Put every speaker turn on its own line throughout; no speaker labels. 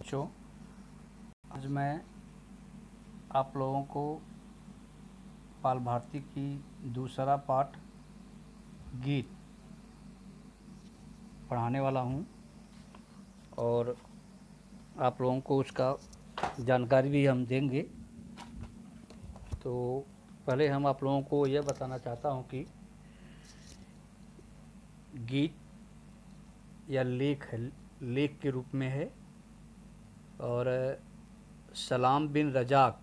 बच्चों, आज मैं आप लोगों को पाल भारती की दूसरा पाठ गीत पढ़ाने वाला हूँ और आप लोगों को उसका जानकारी भी हम देंगे। तो पहले हम आप लोगों को यह बताना चाहता हूँ कि गीत या लेख के रूप में है और सलाम बिन रज़ाक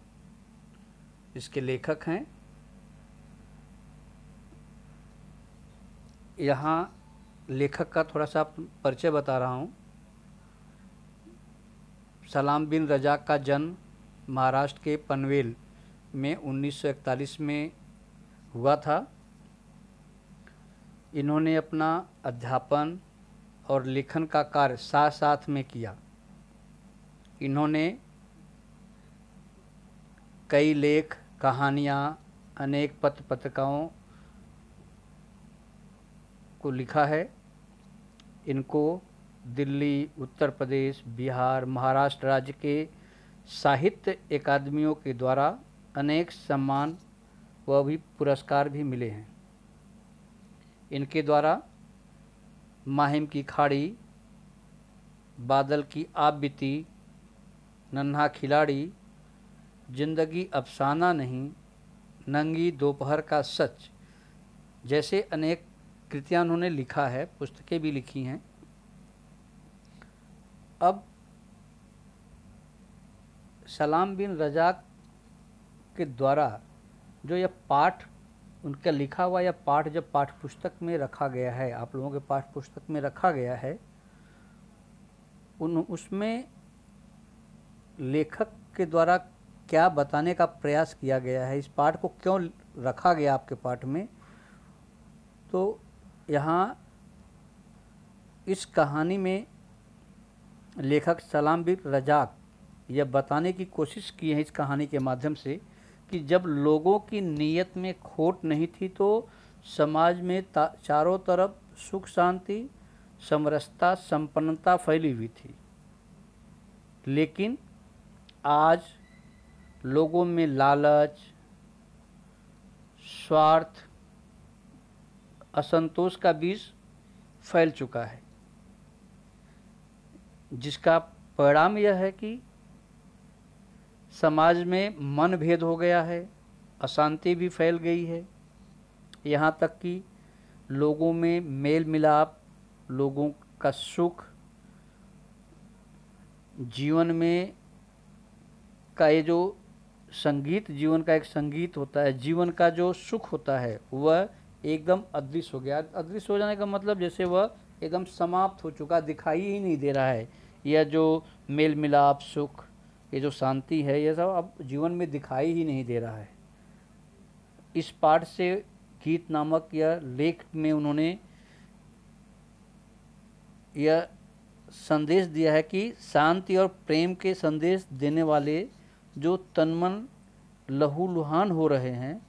इसके लेखक हैं। यहाँ लेखक का थोड़ा सा परिचय बता रहा हूँ। सलाम बिन रज़ाक का जन्म महाराष्ट्र के पनवेल में 1941 में हुआ था। इन्होंने अपना अध्यापन और लेखन का कार्य साथ साथ में किया। इन्होंने कई लेख, कहानियाँ, अनेक पत्र पत्रिकाओं को लिखा है। इनको दिल्ली, उत्तर प्रदेश, बिहार, महाराष्ट्र राज्य के साहित्य अकादमियों के द्वारा अनेक सम्मान व भी पुरस्कार भी मिले हैं। इनके द्वारा माहिम की खाड़ी, बादल की आप बीती, नन्हा खिलाड़ी, जिंदगी अफसाना नहीं, नंगी दोपहर का सच जैसे अनेक कृतियाँ उन्होंने लिखा है, पुस्तकें भी लिखी हैं। अब सलाम बिन रज़ाक के द्वारा जो यह पाठ उनका लिखा हुआ, यह पाठ जब पाठ्य पुस्तक में रखा गया है, आप लोगों के पाठ्य पुस्तक में रखा गया है, उसमें लेखक के द्वारा क्या बताने का प्रयास किया गया है, इस पाठ को क्यों रखा गया आपके पाठ में, तो यहाँ इस कहानी में लेखक सलाम बिन रज़ाक यह बताने की कोशिश की है इस कहानी के माध्यम से कि जब लोगों की नीयत में खोट नहीं थी तो समाज में चारों तरफ सुख शांति, समरसता, संपन्नता फैली हुई थी। लेकिन आज लोगों में लालच, स्वार्थ, असंतोष का बीज फैल चुका है, जिसका परिणाम यह है कि समाज में मनभेद हो गया है, अशांति भी फैल गई है। यहाँ तक कि लोगों में मेल मिलाप, लोगों का सुख, जीवन में का ये जो संगीत, जीवन का एक संगीत होता है, जीवन का जो सुख होता है वह एकदम अदृश्य हो गया। अदृश्य हो जाने का मतलब जैसे वह एकदम समाप्त हो चुका, दिखाई ही नहीं दे रहा है। यह जो मेल मिलाप, सुख, ये जो शांति है, यह सब अब जीवन में दिखाई ही नहीं दे रहा है। इस पाठ से गीत नामक यह लेख में उन्होंने यह संदेश दिया है कि शांति और प्रेम के संदेश देने वाले जो तनमन लहूलुहान हो रहे हैं,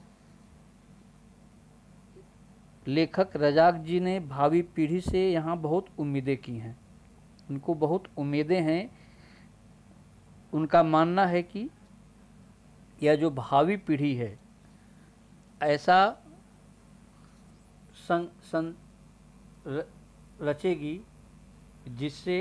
लेखक रज़ाक जी ने भावी पीढ़ी से यहाँ बहुत उम्मीदें की हैं। उनको बहुत उम्मीदें हैं। उनका मानना है कि यह जो भावी पीढ़ी है ऐसा रचेगी जिससे